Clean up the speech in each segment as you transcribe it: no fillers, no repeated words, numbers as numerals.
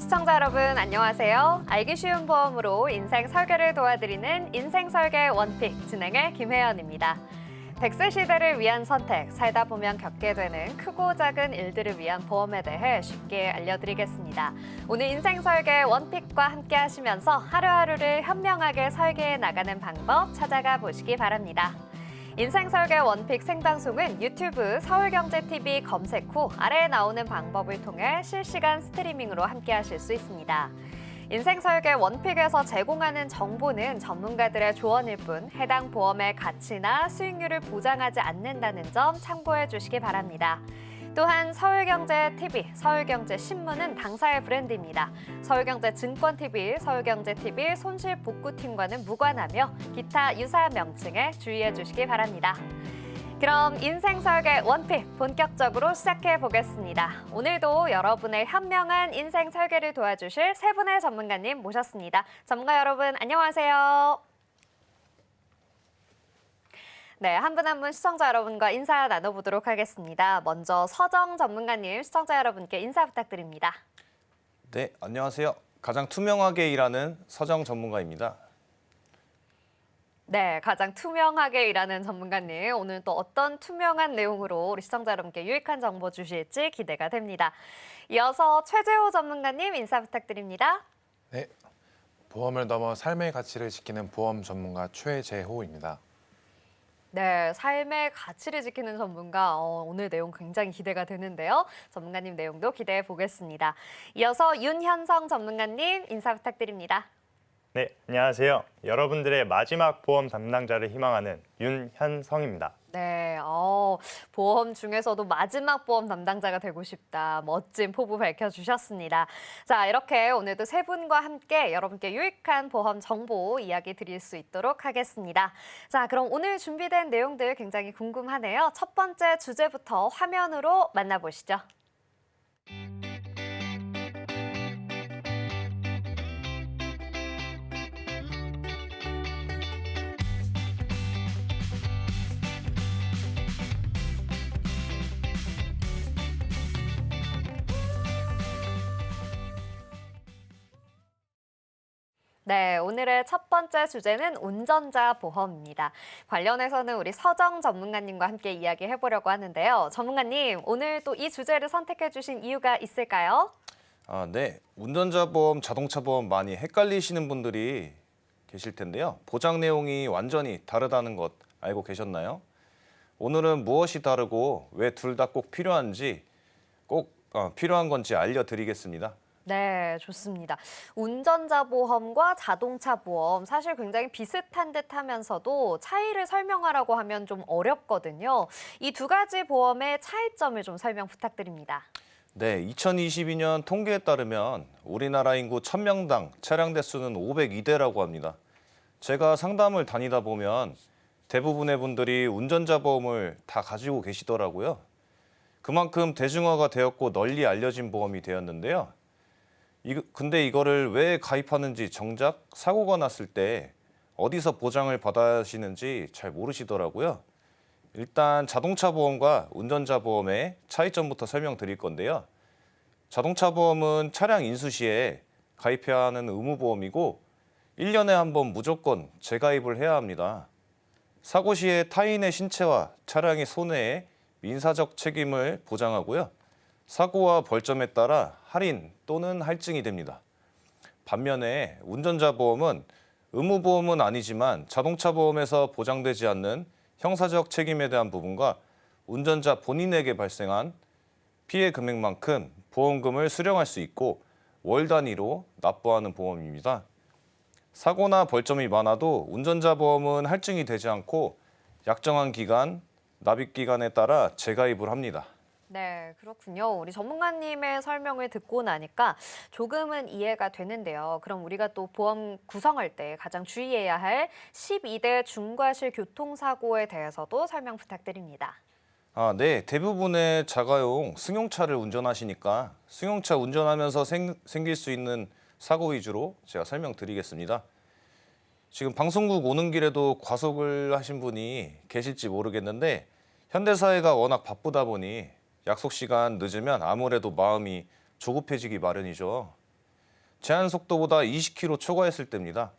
시청자 여러분 안녕하세요. 알기 쉬운 보험으로 인생 설계를 도와드리는 인생설계 원픽 진행의 김혜연입니다. 100세 시대를 위한 선택, 살다 보면 겪게 되는 크고 작은 일들을 위한 보험에 대해 쉽게 알려드리겠습니다. 오늘 인생설계 원픽과 함께 하시면서 하루하루를 현명하게 설계해 나가는 방법 찾아가 보시기 바랍니다. 인생설계 원픽 생방송은 유튜브 서울경제TV 검색 후 아래에 나오는 방법을 통해 실시간 스트리밍으로 함께 하실 수 있습니다. 인생설계 원픽에서 제공하는 정보는 전문가들의 조언일 뿐 해당 보험의 가치나 수익률을 보장하지 않는다는 점 참고해 주시기 바랍니다. 또한 서울경제TV, 서울경제신문은 당사의 브랜드입니다. 서울경제증권TV, 서울경제TV 손실복구팀과는 무관하며 기타 유사 명칭에 주의해 주시기 바랍니다. 그럼 인생설계 원픽 본격적으로 시작해 보겠습니다. 오늘도 여러분의 현명한 인생 설계를 도와주실 세 분의 전문가님 모셨습니다. 전문가 여러분 안녕하세요. 네, 한 분 한 분 시청자 여러분과 인사 나눠보도록 하겠습니다. 먼저 서정 전문가님, 시청자 여러분께 인사 부탁드립니다. 네, 안녕하세요. 가장 투명하게 일하는 서정 전문가입니다. 네, 가장 투명하게 일하는 전문가님, 오늘 또 어떤 투명한 내용으로 우리 시청자 여러분께 유익한 정보 주실지 기대가 됩니다. 이어서 최재호 전문가님 인사 부탁드립니다. 네, 보험을 넘어 삶의 가치를 지키는 보험 전문가 최재호입니다. 네, 삶의 가치를 지키는 전문가, 오늘 내용 굉장히 기대가 되는데요. 전문가님 내용도 기대해 보겠습니다. 이어서 윤현성 전문가님 인사 부탁드립니다. 네, 안녕하세요. 여러분들의 마지막 보험 담당자를 희망하는 윤현성입니다. 네, 보험 중에서도 마지막 보험 담당자가 되고 싶다. 멋진 포부 밝혀주셨습니다. 자, 이렇게 오늘도 세 분과 함께 여러분께 유익한 보험 정보 이야기 드릴 수 있도록 하겠습니다. 자, 그럼 오늘 준비된 내용들 굉장히 궁금하네요. 첫 번째 주제부터 화면으로 만나보시죠. 네, 오늘의 첫 번째 주제는 운전자 보험입니다. 관련해서는 우리 서정 전문가님과 함께 이야기해보려고 하는데요. 전문가님, 오늘 또 이 주제를 선택해 주신 이유가 있을까요? 네. 운전자 보험, 자동차 보험 많이 헷갈리시는 분들이 계실 텐데요. 보장 내용이 완전히 다르다는 것 알고 계셨나요? 오늘은 무엇이 다르고 왜 둘 다 꼭 필요한지 필요한 건지 알려드리겠습니다. 네, 좋습니다. 운전자 보험과 자동차 보험 사실 굉장히 비슷한 듯 하면서도 차이를 설명하라고 하면 좀 어렵거든요. 이 두 가지 보험의 차이점을 좀 설명 부탁드립니다. 네, 2022년 통계에 따르면 우리나라 인구 1000명당 차량 대수는 502대라고 합니다. 제가 상담을 다니다 보면 대부분의 분들이 운전자 보험을 다 가지고 계시더라고요. 그만큼 대중화가 되었고 널리 알려진 보험이 되었는데요. 근데 이거를 왜 가입하는지 정작 사고가 났을 때 어디서 보장을 받으시는지 잘 모르시더라고요. 일단 자동차 보험과 운전자 보험의 차이점부터 설명드릴 건데요. 자동차 보험은 차량 인수 시에 가입해야 하는 의무보험이고 1년에 한 번 무조건 재가입을 해야 합니다. 사고 시에 타인의 신체와 차량의 손해에 민사적 책임을 보장하고요. 사고와 벌점에 따라 할인 또는 할증이 됩니다. 반면에 운전자 보험은 의무보험은 아니지만 자동차 보험에서 보장되지 않는 형사적 책임에 대한 부분과 운전자 본인에게 발생한 피해 금액만큼 보험금을 수령할 수 있고 월 단위로 납부하는 보험입니다. 사고나 벌점이 많아도 운전자 보험은 할증이 되지 않고 약정한 기간, 납입 기간에 따라 재가입을 합니다. 네, 그렇군요. 우리 전문가님의 설명을 듣고 나니까 조금은 이해가 되는데요. 그럼 우리가 또 보험 구성할 때 가장 주의해야 할 12대 중과실 교통사고에 대해서도 설명 부탁드립니다. 네. 대부분의 자가용 승용차를 운전하시니까 승용차 운전하면서 생길 수 있는 사고 위주로 제가 설명드리겠습니다. 지금 방송국 오는 길에도 과속을 하신 분이 계실지 모르겠는데 현대사회가 워낙 바쁘다 보니 약속 시간 늦으면 아무래도 마음이 조급해지기 마련이죠. 제한 속도보다 20km 초과했을 때입니다.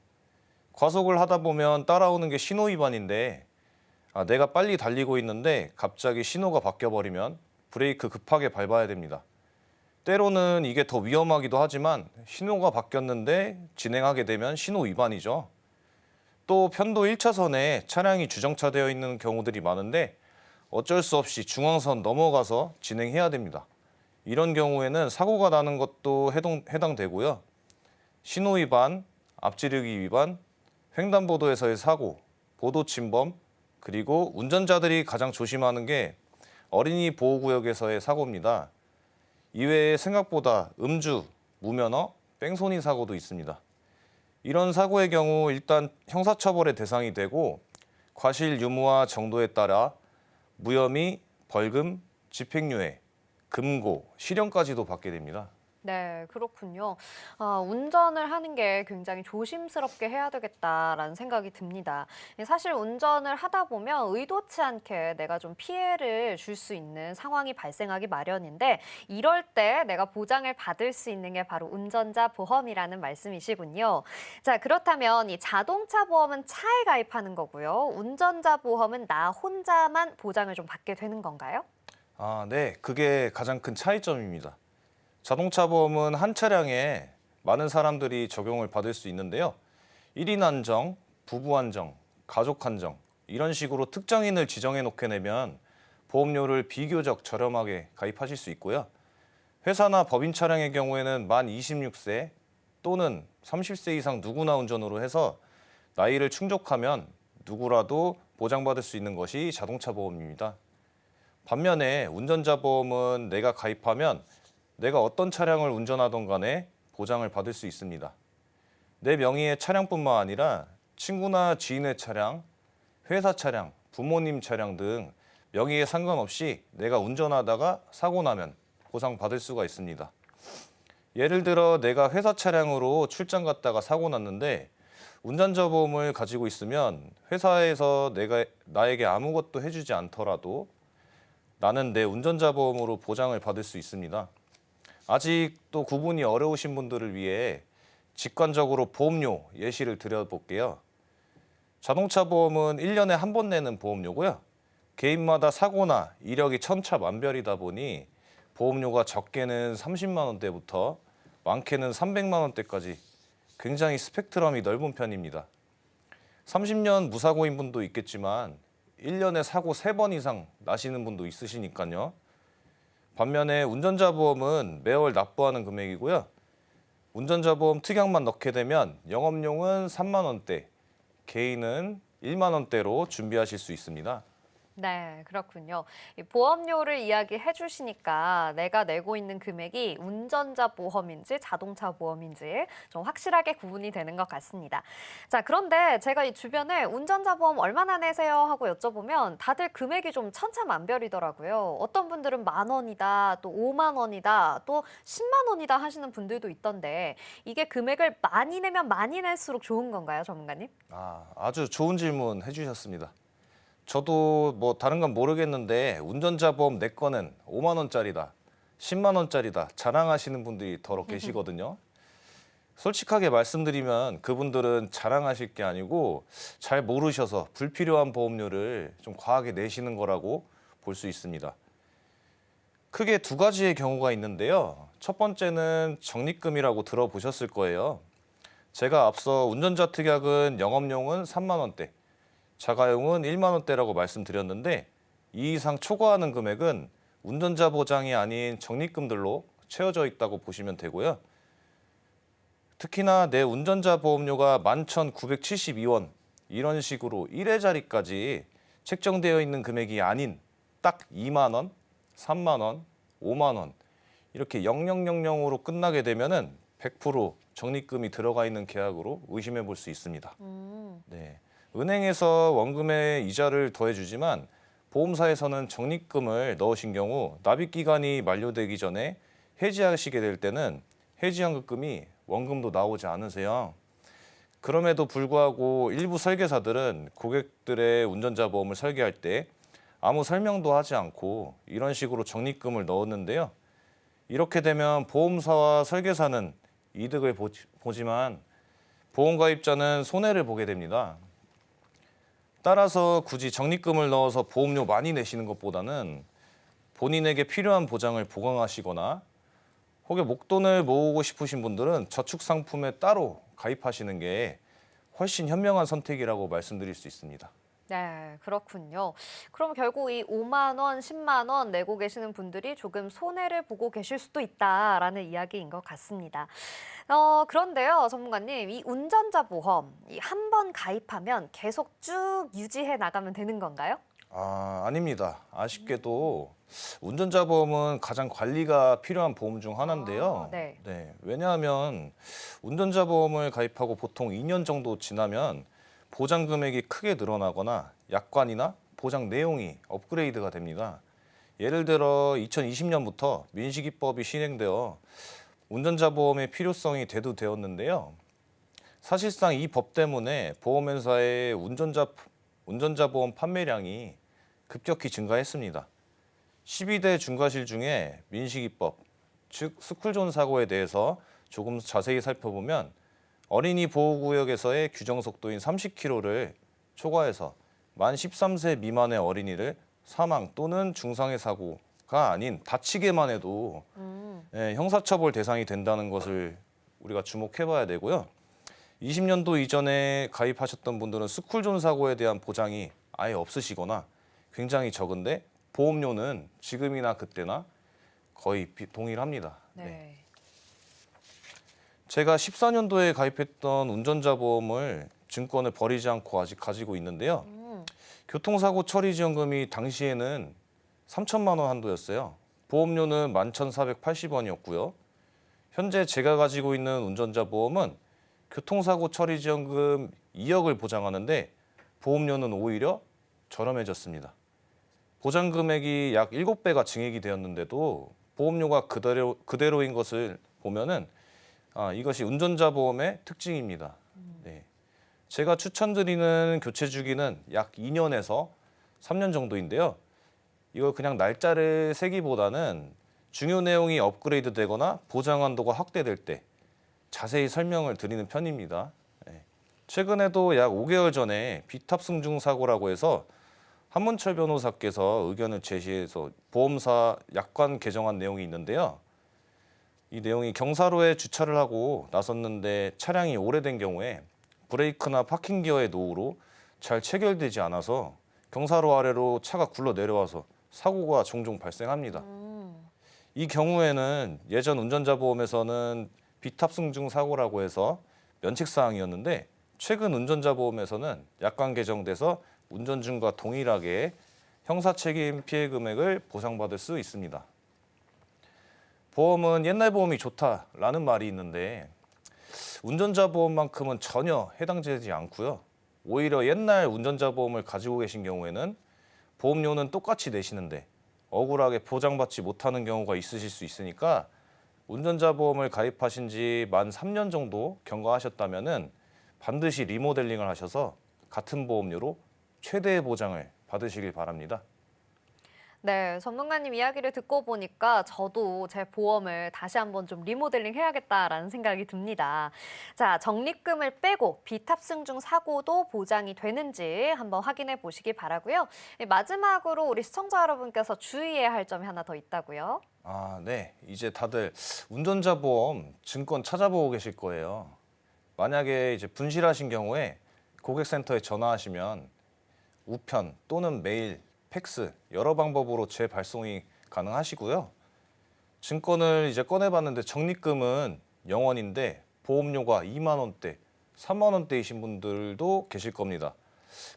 과속을 하다 보면 따라오는 게 신호 위반인데 내가 빨리 달리고 있는데 갑자기 신호가 바뀌어버리면 브레이크 급하게 밟아야 됩니다. 때로는 이게 더 위험하기도 하지만 신호가 바뀌었는데 진행하게 되면 신호 위반이죠. 또 편도 1차선에 차량이 주정차되어 있는 경우들이 많은데 어쩔 수 없이 중앙선 넘어가서 진행해야 됩니다. 이런 경우에는 사고가 나는 것도 해당되고요. 신호 위반, 앞지르기 위반, 횡단보도에서의 사고, 보도 침범, 그리고 운전자들이 가장 조심하는 게 어린이 보호구역에서의 사고입니다. 이외에 생각보다 음주, 무면허, 뺑소니 사고도 있습니다. 이런 사고의 경우 일단 형사처벌의 대상이 되고 과실 유무와 정도에 따라 무혐의, 벌금, 집행유예, 금고, 실형까지도 받게 됩니다. 네, 그렇군요. 운전을 하는 게 굉장히 조심스럽게 해야 되겠다라는 생각이 듭니다. 사실 운전을 하다 보면 의도치 않게 내가 좀 피해를 줄 수 있는 상황이 발생하기 마련인데 이럴 때 내가 보장을 받을 수 있는 게 바로 운전자 보험이라는 말씀이시군요. 자, 그렇다면 이 자동차 보험은 차에 가입하는 거고요. 운전자 보험은 나 혼자만 보장을 좀 받게 되는 건가요? 네, 그게 가장 큰 차이점입니다. 자동차 보험은 한 차량에 많은 사람들이 적용을 받을 수 있는데요. 1인 한정, 부부 한정, 가족 한정 이런 식으로 특정인을 지정해 놓게 되면 보험료를 비교적 저렴하게 가입하실 수 있고요. 회사나 법인 차량의 경우에는 만 26세 또는 30세 이상 누구나 운전으로 해서 나이를 충족하면 누구라도 보장받을 수 있는 것이 자동차 보험입니다. 반면에 운전자 보험은 내가 가입하면 내가 어떤 차량을 운전하던 간에 보장을 받을 수 있습니다. 내 명의의 차량뿐만 아니라 친구나 지인의 차량, 회사 차량, 부모님 차량 등 명의에 상관없이 내가 운전하다가 사고 나면 보상받을 수가 있습니다. 예를 들어 내가 회사 차량으로 출장 갔다가 사고 났는데 운전자 보험을 가지고 있으면 회사에서 나에게 아무것도 해주지 않더라도 나는 내 운전자 보험으로 보장을 받을 수 있습니다. 아직 또 구분이 어려우신 분들을 위해 직관적으로 보험료 예시를 드려볼게요. 자동차 보험은 1년에 한 번 내는 보험료고요. 개인마다 사고나 이력이 천차만별이다 보니 보험료가 적게는 30만 원대부터 많게는 300만 원대까지 굉장히 스펙트럼이 넓은 편입니다. 30년 무사고인 분도 있겠지만 1년에 사고 3번 이상 나시는 분도 있으시니까요. 반면에 운전자 보험은 매월 납부하는 금액이고요. 운전자 보험 특약만 넣게 되면 영업용은 3만 원대, 개인은 1만 원대로 준비하실 수 있습니다. 네, 그렇군요. 이 보험료를 이야기해 주시니까 내가 내고 있는 금액이 운전자 보험인지 자동차 보험인지 좀 확실하게 구분이 되는 것 같습니다. 자, 그런데 제가 이 주변에 운전자 보험 얼마나 내세요 하고 여쭤보면 다들 금액이 좀 천차만별이더라고요. 어떤 분들은 10,000원이다, 또 5만 원이다, 또 10만 원이다 하시는 분들도 있던데 이게 금액을 많이 내면 많이 낼수록 좋은 건가요, 전문가님? 아주 좋은 질문 해주셨습니다. 저도 다른 건 모르겠는데 운전자 보험 내 거는 5만 원짜리다, 10만 원짜리다 자랑하시는 분들이 더러 계시거든요. 솔직하게 말씀드리면 그분들은 자랑하실 게 아니고 잘 모르셔서 불필요한 보험료를 좀 과하게 내시는 거라고 볼 수 있습니다. 크게 두 가지의 경우가 있는데요. 첫 번째는 적립금이라고 들어보셨을 거예요. 제가 앞서 운전자 특약은 영업용은 3만 원대, 자가용은 1만 원대라고 말씀드렸는데 이 이상 초과하는 금액은 운전자 보장이 아닌 적립금들로 채워져 있다고 보시면 되고요. 특히나 내 운전자 보험료가 11,972원 이런 식으로 1회짜리까지 책정되어 있는 금액이 아닌 딱 2만 원, 3만 원, 5만 원 이렇게 0000으로 끝나게 되면은 100% 적립금이 들어가 있는 계약으로 의심해 볼 수 있습니다. 네. 은행에서 원금에 이자를 더해주지만 보험사에서는 적립금을 넣으신 경우 납입 기간이 만료되기 전에 해지하시게 될 때는 해지연금이 원금도 나오지 않으세요. 그럼에도 불구하고 일부 설계사들은 고객들의 운전자 보험을 설계할 때 아무 설명도 하지 않고 이런 식으로 적립금을 넣었는데요. 이렇게 되면 보험사와 설계사는 이득을 보지만 보험가입자는 손해를 보게 됩니다. 따라서 굳이 적립금을 넣어서 보험료 많이 내시는 것보다는 본인에게 필요한 보장을 보강하시거나 혹은 목돈을 모으고 싶으신 분들은 저축 상품에 따로 가입하시는 게 훨씬 현명한 선택이라고 말씀드릴 수 있습니다. 네, 그렇군요. 그럼 결국 이 5만 원, 10만 원 내고 계시는 분들이 조금 손해를 보고 계실 수도 있다라는 이야기인 것 같습니다. 그런데요, 전문가님, 이 운전자 보험 한 번 가입하면 계속 쭉 유지해 나가면 되는 건가요? 아닙니다. 아쉽게도 운전자 보험은 가장 관리가 필요한 보험 중 하나인데요. 네. 왜냐하면 운전자 보험을 가입하고 보통 2년 정도 지나면 보장 금액이 크게 늘어나거나 약관이나 보장 내용이 업그레이드가 됩니다. 예를 들어 2020년부터 민식이법이 시행되어 운전자 보험의 필요성이 대두되었는데요. 사실상 이 법 때문에 보험회사의 운전자 보험 판매량이 급격히 증가했습니다. 12대 중과실 중에 민식이법, 즉 스쿨존 사고에 대해서 조금 자세히 살펴보면 어린이 보호구역에서의 규정 속도인 30km를 초과해서 만 13세 미만의 어린이를 사망 또는 중상해 사고가 아닌 다치게만 해도 형사처벌 대상이 된다는 것을 우리가 주목해봐야 되고요. 20년도 이전에 가입하셨던 분들은 스쿨존 사고에 대한 보장이 아예 없으시거나 굉장히 적은데 보험료는 지금이나 그때나 거의 동일합니다. 네. 제가 14년도에 가입했던 운전자 보험을 증권을 버리지 않고 아직 가지고 있는데요. 교통사고 처리지원금이 당시에는 3천만 원 한도였어요. 보험료는 11,480원이었고요. 현재 제가 가지고 있는 운전자 보험은 교통사고 처리지원금 2억을 보장하는데 보험료는 오히려 저렴해졌습니다. 보장 금액이 약 7배가 증액이 되었는데도 보험료가 그대로인 것을 보면은 이것이 운전자 보험의 특징입니다. 네. 제가 추천드리는 교체 주기는 약 2년에서 3년 정도인데요. 이걸 그냥 날짜를 세기보다는 중요 내용이 업그레이드 되거나 보장 한도가 확대될 때 자세히 설명을 드리는 편입니다. 네. 최근에도 약 5개월 전에 비탑승중 사고라고 해서 한문철 변호사께서 의견을 제시해서 보험사 약관 개정한 내용이 있는데요. 이 내용이 경사로에 주차를 하고 나섰는데 차량이 오래된 경우에 브레이크나 파킹 기어의 노후로 잘 체결되지 않아서 경사로 아래로 차가 굴러 내려와서 사고가 종종 발생합니다. 이 경우에는 예전 운전자 보험에서는 비탑승중 사고라고 해서 면책사항이었는데 최근 운전자 보험에서는 약관 개정돼서 운전 중과 동일하게 형사책임 피해 금액을 보상받을 수 있습니다. 보험은 옛날 보험이 좋다라는 말이 있는데 운전자 보험만큼은 전혀 해당되지 않고요. 오히려 옛날 운전자 보험을 가지고 계신 경우에는 보험료는 똑같이 내시는데 억울하게 보장받지 못하는 경우가 있으실 수 있으니까 운전자 보험을 가입하신 지 만 3년 정도 경과하셨다면은 반드시 리모델링을 하셔서 같은 보험료로 최대의 보장을 받으시길 바랍니다. 네, 전문가님 이야기를 듣고 보니까 저도 제 보험을 다시 한번 좀 리모델링 해야겠다라는 생각이 듭니다. 자, 적립금을 빼고 비탑승 중 사고도 보장이 되는지 한번 확인해 보시기 바라고요. 마지막으로 우리 시청자 여러분께서 주의해야 할 점이 하나 더 있다고요. 네. 이제 다들 운전자 보험 증권 찾아보고 계실 거예요. 만약에 이제 분실하신 경우에 고객센터에 전화하시면 우편 또는 메일, 팩스 여러 방법으로 재발송이 가능하시고요. 증권을 이제 꺼내봤는데 적립금은 0원인데 보험료가 2만 원대, 3만 원대이신 분들도 계실 겁니다.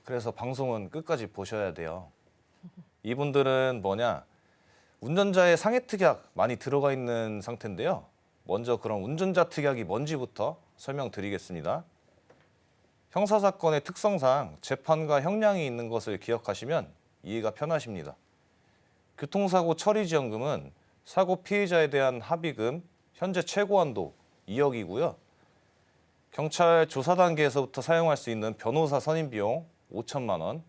그래서 방송은 끝까지 보셔야 돼요. 이분들은 뭐냐? 운전자의 상해 특약 많이 들어가 있는 상태인데요. 먼저 그럼 운전자 특약이 뭔지부터 설명드리겠습니다. 형사사건의 특성상 재판과 형량이 있는 것을 기억하시면 이해가 편하십니다. 교통사고 처리지원금은 사고 피해자에 대한 합의금, 현재 최고 한도 2억이고요. 경찰 조사 단계에서부터 사용할 수 있는 변호사 선임 비용 5천만 원,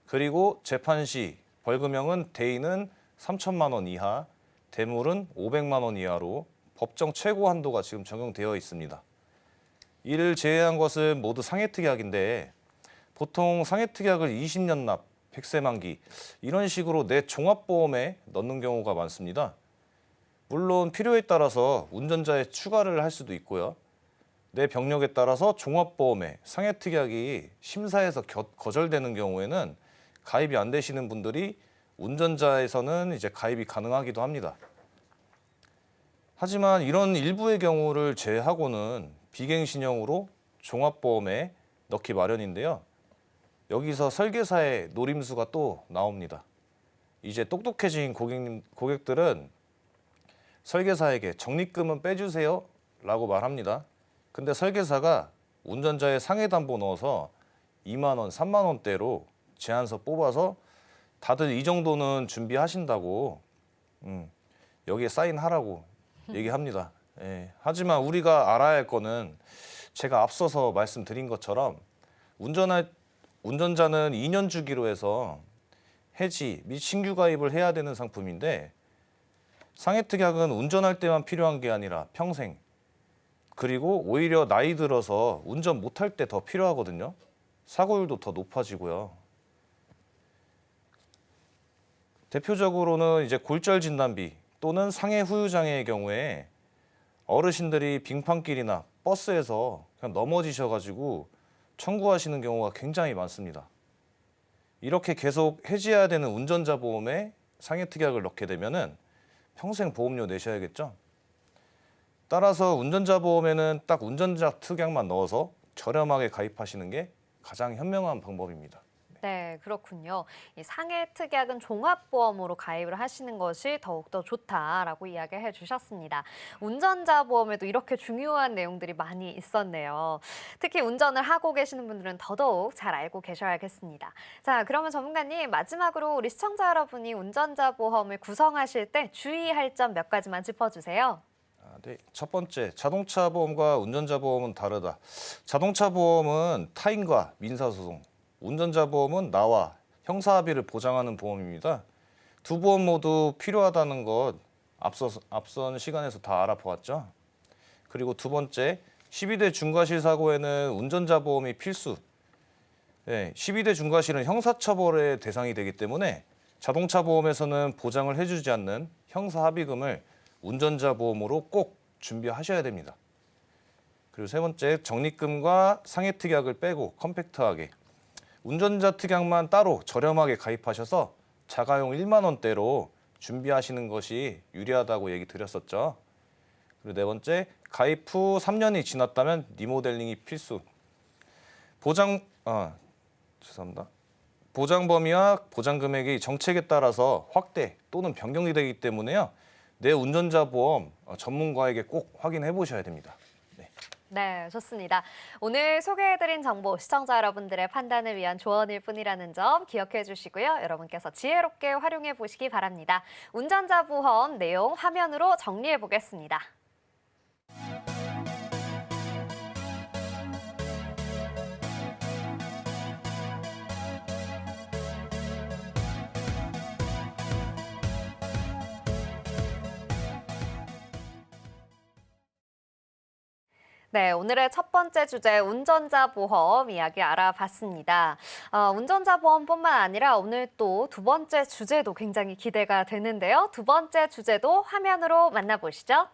그리고 재판 시 벌금형은 대인은 3천만 원 이하, 대물은 500만 원 이하로 법정 최고 한도가 지금 적용되어 있습니다. 이를 제외한 것은 모두 상해특약인데 보통 상해특약을 20년 납, 100세 만기 이런 식으로 내 종합보험에 넣는 경우가 많습니다. 물론 필요에 따라서 운전자에 추가를 할 수도 있고요. 내 병력에 따라서 종합보험에 상해특약이 심사에서 거절되는 경우에는 가입이 안 되시는 분들이 운전자에서는 이제 가입이 가능하기도 합니다. 하지만 이런 일부의 경우를 제외하고는 비갱신형으로 종합보험에 넣기 마련인데요. 여기서 설계사의 노림수가 또 나옵니다. 이제 똑똑해진 고객들은 설계사에게 적립금은 빼주세요 라고 말합니다. 근데 설계사가 운전자의 상해담보 넣어서 2만 원, 3만 원대로 제안서 뽑아서 다들 이 정도는 준비하신다고 여기에 사인하라고 얘기합니다. 예. 하지만 우리가 알아야 할 거는 제가 앞서서 말씀드린 것처럼 운전자는 2년 주기로 해서 해지 및 신규 가입을 해야 되는 상품인데 상해특약은 운전할 때만 필요한 게 아니라 평생 그리고 오히려 나이 들어서 운전 못할 때 더 필요하거든요. 사고율도 더 높아지고요. 대표적으로는 이제 골절 진단비 또는 상해 후유 장애의 경우에 어르신들이 빙판길이나 버스에서 그냥 넘어지셔가지고 청구하시는 경우가 굉장히 많습니다. 이렇게 계속 해지해야 되는 운전자 보험에 상해특약을 넣게 되면은 평생 보험료 내셔야겠죠. 따라서 운전자 보험에는 딱 운전자 특약만 넣어서 저렴하게 가입하시는 게 가장 현명한 방법입니다. 네, 그렇군요. 이 상해특약은 종합보험으로 가입을 하시는 것이 더욱더 좋다라고 이야기해 주셨습니다. 운전자 보험에도 이렇게 중요한 내용들이 많이 있었네요. 특히 운전을 하고 계시는 분들은 더더욱 잘 알고 계셔야겠습니다. 자, 그러면 전문가님 마지막으로 우리 시청자 여러분이 운전자 보험을 구성하실 때 주의할 점 몇 가지만 짚어주세요. 네. 첫 번째, 자동차 보험과 운전자 보험은 다르다. 자동차 보험은 타인과 민사소송, 운전자 보험은 나와 형사합의를 보장하는 보험입니다. 두 보험 모두 필요하다는 것 앞선 시간에서 다 알아보았죠. 그리고 두 번째, 12대 중과실 사고에는 운전자 보험이 필수. 네, 12대 중과실은 형사처벌의 대상이 되기 때문에 자동차 보험에서는 보장을 해주지 않는 형사합의금을 운전자 보험으로 꼭 준비하셔야 됩니다. 그리고 세 번째, 적립금과 상해특약을 빼고 컴팩트하게 운전자 특약만 따로 저렴하게 가입하셔서 자가용 1만 원대로 준비하시는 것이 유리하다고 얘기 드렸었죠. 그리고 네 번째, 가입 후 3년이 지났다면 리모델링이 필수. 보장 범위와 보장 금액이 정책에 따라서 확대 또는 변경이 되기 때문에요. 내 운전자 보험 전문가에게 꼭 확인해 보셔야 됩니다. 네, 좋습니다. 오늘 소개해드린 정보 시청자 여러분들의 판단을 위한 조언일 뿐이라는 점 기억해 주시고요. 여러분께서 지혜롭게 활용해 보시기 바랍니다. 운전자 보험 내용 화면으로 정리해 보겠습니다. 네, 오늘의 첫 번째 주제 운전자 보험 이야기 알아봤습니다. 운전자 보험뿐만 아니라 오늘 또 두 번째 주제도 굉장히 기대가 되는데요. 두 번째 주제도 화면으로 만나보시죠.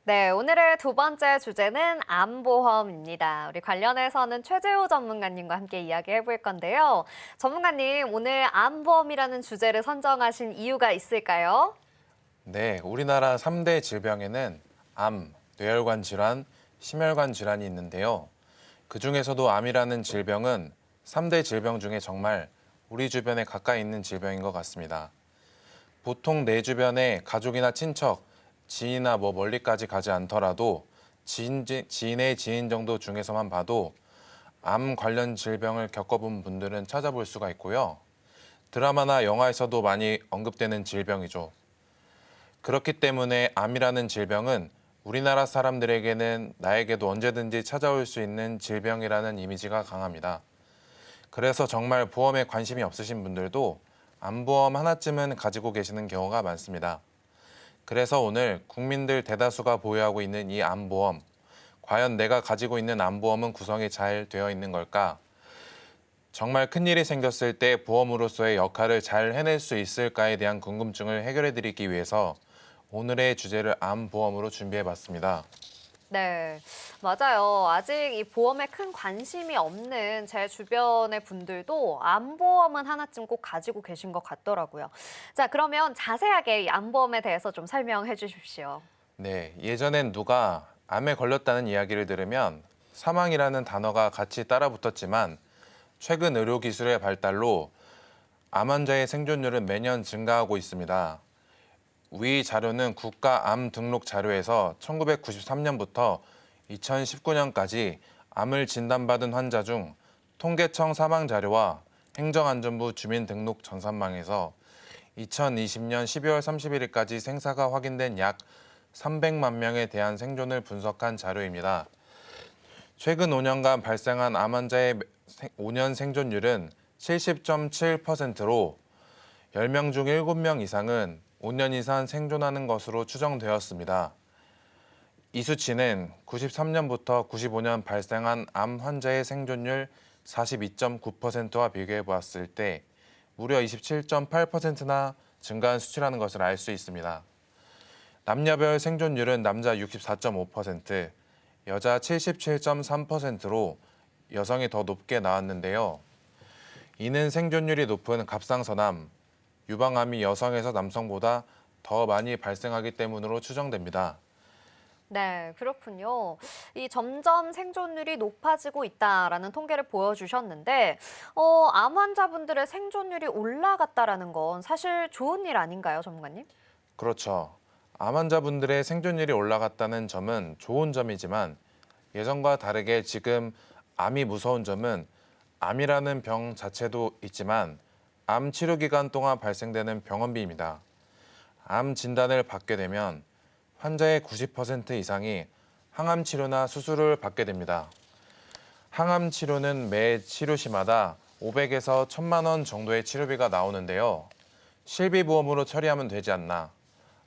네, 오늘의 두 번째 주제는 암보험입니다. 우리 관련해서는 최재호 전문가님과 함께 이야기해 볼 건데요. 전문가님, 오늘 암보험이라는 주제를 선정하신 이유가 있을까요? 네, 우리나라 3대 질병에는 암, 뇌혈관 질환, 심혈관 질환이 있는데요. 그중에서도 암이라는 질병은 3대 질병 중에 정말 우리 주변에 가까이 있는 질병인 것 같습니다. 보통 내 주변에 가족이나 친척, 지인이나 멀리까지 가지 않더라도 지인의 지인 정도 중에서만 봐도 암 관련 질병을 겪어본 분들은 찾아볼 수가 있고요. 드라마나 영화에서도 많이 언급되는 질병이죠. 그렇기 때문에 암이라는 질병은 우리나라 사람들에게는 나에게도 언제든지 찾아올 수 있는 질병이라는 이미지가 강합니다. 그래서 정말 보험에 관심이 없으신 분들도 암보험 하나쯤은 가지고 계시는 경우가 많습니다. 그래서 오늘 국민들 대다수가 보유하고 있는 이 암보험, 과연 내가 가지고 있는 암보험은 구성이 잘 되어 있는 걸까? 정말 큰일이 생겼을 때 보험으로서의 역할을 잘 해낼 수 있을까에 대한 궁금증을 해결해 드리기 위해서 오늘의 주제를 암보험으로 준비해 봤습니다. 네, 맞아요. 아직 이 보험에 큰 관심이 없는 제 주변의 분들도 암보험은 하나쯤 꼭 가지고 계신 것 같더라고요. 자, 그러면 자세하게 이 암보험에 대해서 좀 설명해 주십시오. 네, 예전엔 누가 암에 걸렸다는 이야기를 들으면 사망이라는 단어가 같이 따라붙었지만 최근 의료 기술의 발달로 암 환자의 생존율은 매년 증가하고 있습니다. 위 자료는 국가암 등록 자료에서 1993년부터 2019년까지 암을 진단받은 환자 중 통계청 사망 자료와 행정안전부 주민등록 전산망에서 2020년 12월 31일까지 생사가 확인된 약 300만 명에 대한 생존을 분석한 자료입니다. 최근 5년간 발생한 암 환자의 5년 생존율은 70.7%로 10명 중 7명 이상은 5년 이상 생존하는 것으로 추정되었습니다. 이 수치는 93년부터 95년 발생한 암 환자의 생존율 42.9%와 비교해 보았을 때 무려 27.8%나 증가한 수치라는 것을 알 수 있습니다. 남녀별 생존율은 남자 64.5%, 여자 77.3%로 여성이 더 높게 나왔는데요. 이는 생존율이 높은 갑상선암, 유방암이 여성에서 남성보다 더 많이 발생하기 때문으로 추정됩니다. 네, 그렇군요. 이 점점 생존율이 높아지고 있다라는 통계를 보여주셨는데, 암 환자분들의 생존율이 올라갔다라는 건 사실 좋은 일 아닌가요, 전문가님? 그렇죠. 암 환자분들의 생존율이 올라갔다는 점은 좋은 점이지만 예전과 다르게 지금 암이 무서운 점은 암이라는 병 자체도 있지만 암 치료 기간 동안 발생되는 병원비입니다. 암 진단을 받게 되면 환자의 90% 이상이 항암 치료나 수술을 받게 됩니다. 항암 치료는 매 치료시마다 500에서 1000만 원 정도의 치료비가 나오는데요. 실비보험으로 처리하면 되지 않나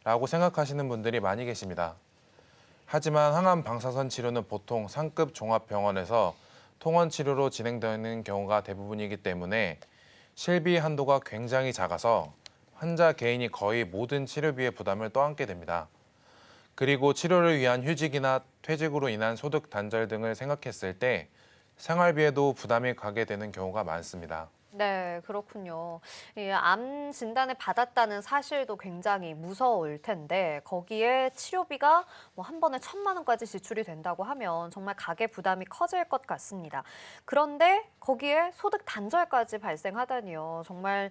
라고 생각하시는 분들이 많이 계십니다. 하지만 항암 방사선 치료는 보통 상급 종합병원에서 통원 치료로 진행되는 경우가 대부분이기 때문에 실비 한도가 굉장히 작아서 환자 개인이 거의 모든 치료비의 부담을 떠안게 됩니다. 그리고 치료를 위한 휴직이나 퇴직으로 인한 소득 단절 등을 생각했을 때 생활비에도 부담이 가게 되는 경우가 많습니다. 네, 그렇군요. 이 암 진단을 받았다는 사실도 굉장히 무서울 텐데 거기에 치료비가 뭐 한 번에 1000만 원까지 지출이 된다고 하면 정말 가계 부담이 커질 것 같습니다. 그런데 거기에 소득 단절까지 발생하다니요. 정말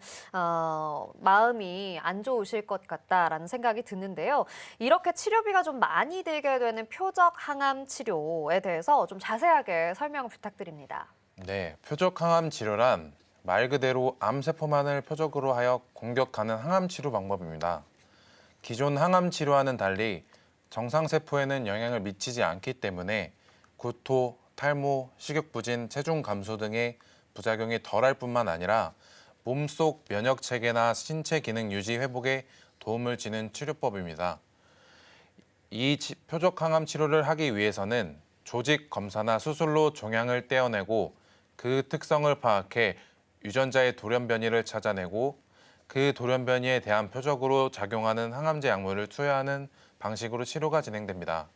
마음이 안 좋으실 것 같다라는 생각이 드는데요. 이렇게 치료비가 좀 많이 들게 되는 표적 항암 치료에 대해서 좀 자세하게 설명을 부탁드립니다. 네, 표적 항암 치료란 말 그대로 암세포만을 표적으로 하여 공격하는 항암 치료 방법입니다. 기존 항암 치료와는 달리 정상세포에는 영향을 미치지 않기 때문에 구토, 탈모, 식욕부진, 체중 감소 등의 부작용이 덜할 뿐만 아니라 몸속 면역 체계나 신체 기능 유지 회복에 도움을 주는 치료법입니다. 이 표적 항암 치료를 하기 위해서는 조직 검사나 수술로 종양을 떼어내고 그 특성을 파악해 유전자의 돌연변이를 찾아내고 그 돌연변이에 대한 표적으로 작용하는 항암제 약물을 투여하는 방식으로 치료가 진행됩니다.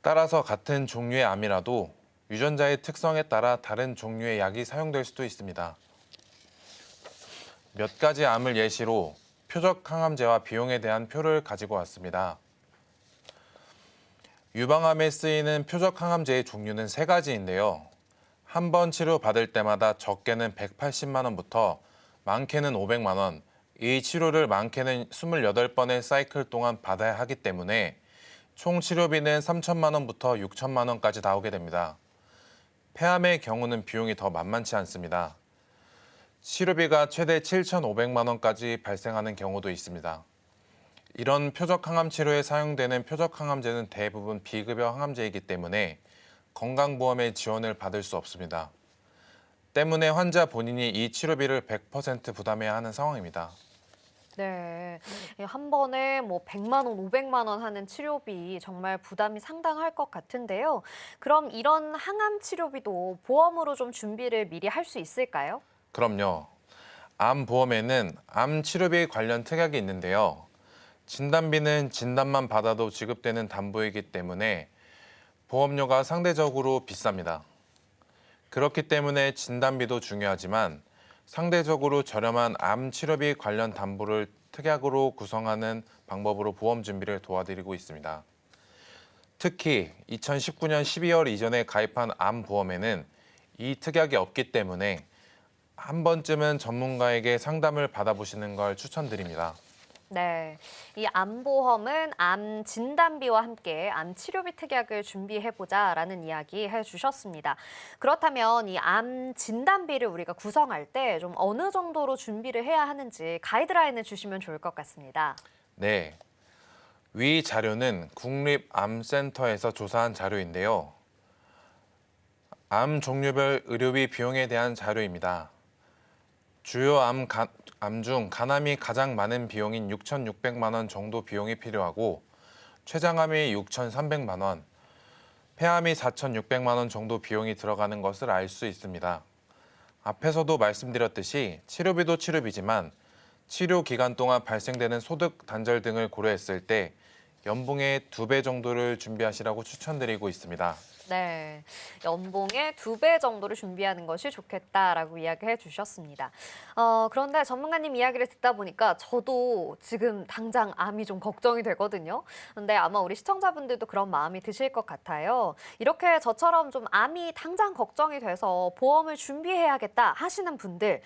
따라서 같은 종류의 암이라도 유전자의 특성에 따라 다른 종류의 약이 사용될 수도 있습니다. 몇 가지 암을 예시로 표적 항암제와 비용에 대한 표를 가지고 왔습니다. 유방암에 쓰이는 표적 항암제의 종류는 3가지인데요. 한 번 치료받을 때마다 적게는 180만 원부터 많게는 500만 원, 이 치료를 많게는 28번의 사이클 동안 받아야 하기 때문에 총 치료비는 3천만 원부터 6천만 원까지 나오게 됩니다. 폐암의 경우는 비용이 더 만만치 않습니다. 치료비가 최대 7,500만 원까지 발생하는 경우도 있습니다. 이런 표적 항암 치료에 사용되는 표적 항암제는 대부분 비급여 항암제이기 때문에 건강보험의 지원을 받을 수 없습니다. 때문에 환자 본인이 이 치료비를 100% 부담해야 하는 상황입니다. 네. 한 번에 뭐 100만 원, 500만 원 하는 치료비 정말 부담이 상당할 것 같은데요. 그럼 이런 항암 치료비도 보험으로 좀 준비를 미리 할 수 있을까요? 그럼요. 암보험에는 암 치료비 관련 특약이 있는데요. 진단비는 진단만 받아도 지급되는 담보이기 때문에 보험료가 상대적으로 비쌉니다. 그렇기 때문에 진단비도 중요하지만 상대적으로 저렴한 암 치료비 관련 담보를 특약으로 구성하는 방법으로 보험 준비를 도와드리고 있습니다. 특히 2019년 12월 이전에 가입한 암보험에는 이 특약이 없기 때문에 한 번쯤은 전문가에게 상담을 받아보시는 걸 추천드립니다. 네. 이 암보험은 암 진단비와 함께 암 치료비 특약을 준비해보자라는 이야기 해주셨습니다. 그렇다면 이 암 진단비를 우리가 구성할 때 좀 어느 정도로 준비를 해야 하는지 가이드라인을 주시면 좋을 것 같습니다. 네. 위 자료는 국립암센터에서 조사한 자료인데요. 암 종류별 의료비 비용에 대한 자료입니다. 주요 암 중 간암이 가장 많은 비용인 6,600만 원 정도 비용이 필요하고 췌장암이 6,300만 원, 폐암이 4,600만 원 정도 비용이 들어가는 것을 알 수 있습니다. 앞에서도 말씀드렸듯이 치료비도 치료비지만 치료 기간 동안 발생되는 소득 단절 등을 고려했을 때 연봉의 2배 정도를 준비하시라고 추천드리고 있습니다. 네, 연봉의 2배 정도를 준비하는 것이 좋겠다라고 이야기해 주셨습니다. 그런데 전문가님 이야기를 듣다 보니까 저도 지금 당장 암이 좀 걱정이 되거든요. 근데 아마 우리 시청자분들도 그런 마음이 드실 것 같아요. 이렇게 저처럼 좀 암이 당장 걱정이 돼서 보험을 준비해야겠다 하시는 분들,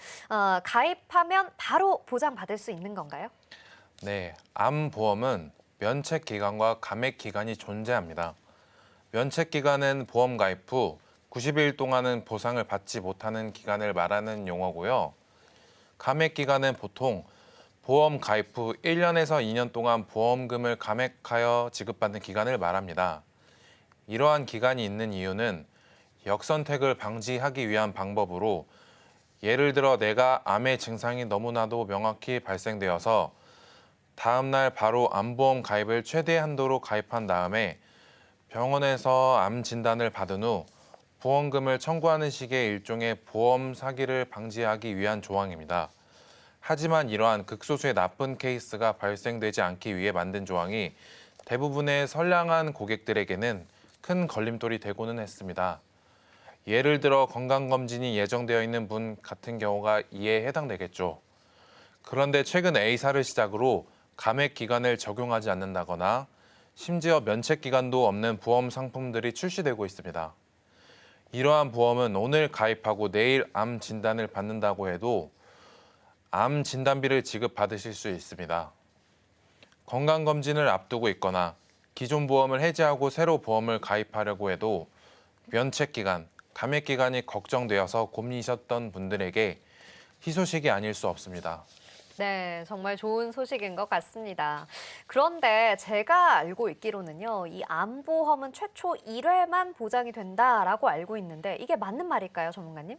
가입하면 바로 보장받을 수 있는 건가요? 네, 암보험은 면책 기간과 감액 기간이 존재합니다. 면책 기간은 보험 가입 후 90일 동안은 보상을 받지 못하는 기간을 말하는 용어고요. 감액 기간은 보통 보험 가입 후 1년에서 2년 동안 보험금을 감액하여 지급받는 기간을 말합니다. 이러한 기간이 있는 이유는 역선택을 방지하기 위한 방법으로 예를 들어 내가 암의 증상이 너무나도 명확히 발생되어서 다음 날 바로 암보험 가입을 최대 한도로 가입한 다음에 병원에서 암 진단을 받은 후 보험금을 청구하는 식의 일종의 보험 사기를 방지하기 위한 조항입니다. 하지만 이러한 극소수의 나쁜 케이스가 발생되지 않기 위해 만든 조항이 대부분의 선량한 고객들에게는 큰 걸림돌이 되고는 했습니다. 예를 들어 건강검진이 예정되어 있는 분 같은 경우가 이에 해당되겠죠. 그런데 최근 A사를 시작으로 감액 기간을 적용하지 않는다거나 심지어 면책 기간도 없는 보험 상품들이 출시되고 있습니다. 이러한 보험은 오늘 가입하고 내일 암 진단을 받는다고 해도 암 진단비를 지급받으실 수 있습니다. 건강검진을 앞두고 있거나 기존 보험을 해지하고 새로 보험을 가입하려고 해도 면책 기간, 감액 기간이 걱정되어서 고민이셨던 분들에게 희소식이 아닐 수 없습니다. 네, 정말 좋은 소식인 것 같습니다. 그런데 제가 알고 있기로는요, 이 암보험은 최초 1회만 보장이 된다라고 알고 있는데 이게 맞는 말일까요, 전문가님?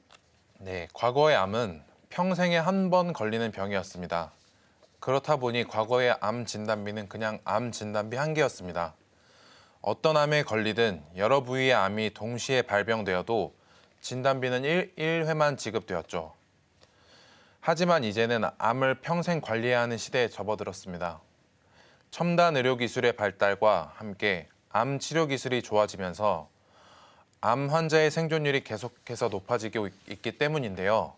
네, 과거의 암은 평생에 한 번 걸리는 병이었습니다. 그렇다 보니 과거의 암 진단비는 그냥 암 진단비 한 개였습니다. 어떤 암에 걸리든 여러 부위의 암이 동시에 발병되어도 진단비는 1회만 지급되었죠. 하지만 이제는 암을 평생 관리해야 하는 시대에 접어들었습니다. 첨단 의료 기술의 발달과 함께 암 치료 기술이 좋아지면서 암 환자의 생존율이 계속해서 높아지고 있기 때문인데요.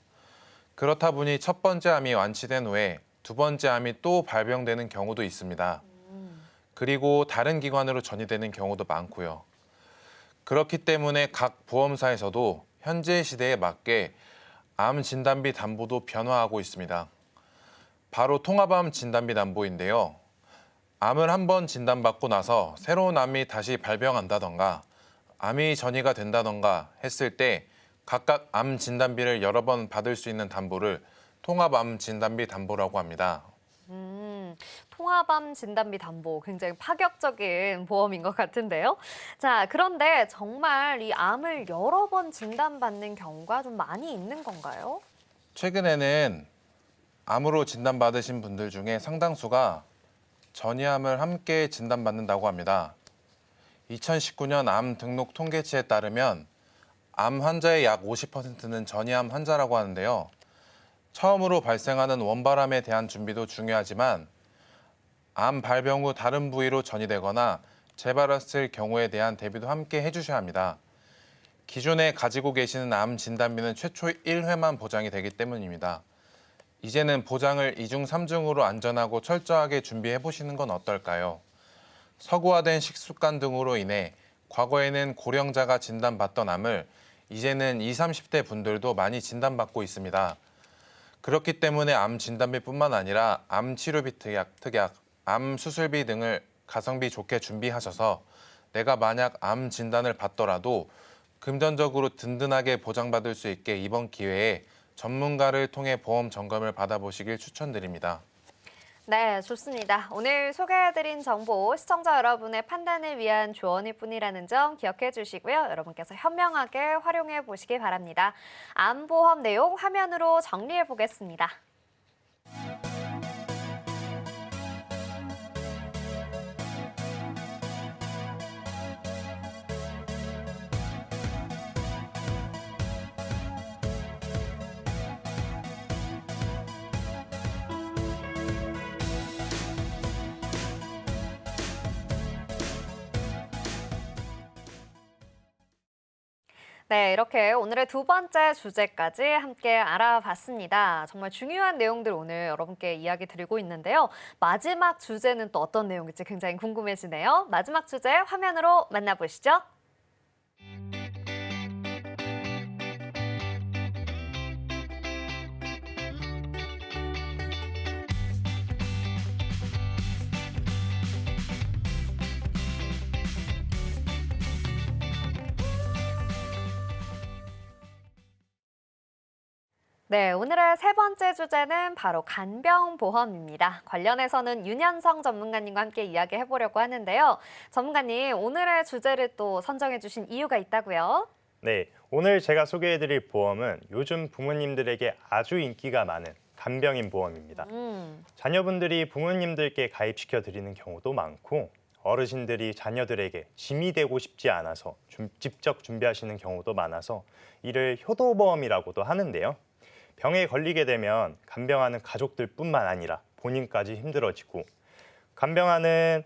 그렇다 보니 첫 번째 암이 완치된 후에 두 번째 암이 또 발병되는 경우도 있습니다. 그리고 다른 기관으로 전이되는 경우도 많고요. 그렇기 때문에 각 보험사에서도 현재 시대에 맞게 암 진단비 담보도 변화하고 있습니다. 바로 통합암 진단비 담보인데요. 암을 한 번 진단받고 나서 새로운 암이 다시 발병한다던가 암이 전이가 된다던가 했을 때 각각 암 진단비를 여러 번 받을 수 있는 담보를 통합암 진단비 담보라고 합니다. 통합암 진단비 담보 굉장히 파격적인 보험인 것 같은데요. 자, 그런데 정말 이 암을 여러 번 진단받는 경우가 좀 많이 있는 건가요? 최근에는 암으로 진단받으신 분들 중에 상당수가 전이암을 함께 진단받는다고 합니다. 2019년 암 등록 통계치에 따르면 암 환자의 약 50%는 전이암 환자라고 하는데요. 처음으로 발생하는 원발암에 대한 준비도 중요하지만 암 발병 후 다른 부위로 전이되거나 재발했을 경우에 대한 대비도 함께 해주셔야 합니다. 기존에 가지고 계시는 암 진단비는 최초 1회만 보장이 되기 때문입니다. 이제는 보장을 2중, 3중으로 안전하고 철저하게 준비해 보시는 건 어떨까요? 서구화된 식습관 등으로 인해 과거에는 고령자가 진단받던 암을 이제는 20, 30대 분들도 많이 진단받고 있습니다. 그렇기 때문에 암 진단비뿐만 아니라 암 치료비 특약, 암 수술비 등을 가성비 좋게 준비하셔서 내가 만약 암 진단을 받더라도 금전적으로 든든하게 보장받을 수 있게 이번 기회에 전문가를 통해 보험 점검을 받아보시길 추천드립니다. 네, 좋습니다. 오늘 소개해드린 정보 시청자 여러분의 판단을 위한 조언일 뿐이라는 점 기억해 주시고요. 여러분께서 현명하게 활용해 보시기 바랍니다. 암보험 내용 화면으로 정리해 보겠습니다. 네, 이렇게 오늘의 두 번째 주제까지 함께 알아봤습니다. 정말 중요한 내용들 오늘 여러분께 이야기 드리고 있는데요. 마지막 주제는 또 어떤 내용일지 굉장히 궁금해지네요. 마지막 주제 화면으로 만나보시죠. 네, 오늘의 세 번째 주제는 바로 간병보험입니다. 관련해서는 윤현성 전문가님과 함께 이야기해 보려고 하는데요. 전문가님, 오늘의 주제를 또 선정해 주신 이유가 있다고요? 네, 오늘 제가 소개해드릴 보험은 요즘 부모님들에게 아주 인기가 많은 간병인 보험입니다. 자녀분들이 부모님들께 가입시켜 드리는 경우도 많고 어르신들이 자녀들에게 짐이 되고 싶지 않아서 직접 준비하시는 경우도 많아서 이를 효도보험이라고도 하는데요. 병에 걸리게 되면 간병하는 가족들뿐만 아니라 본인까지 힘들어지고 간병하는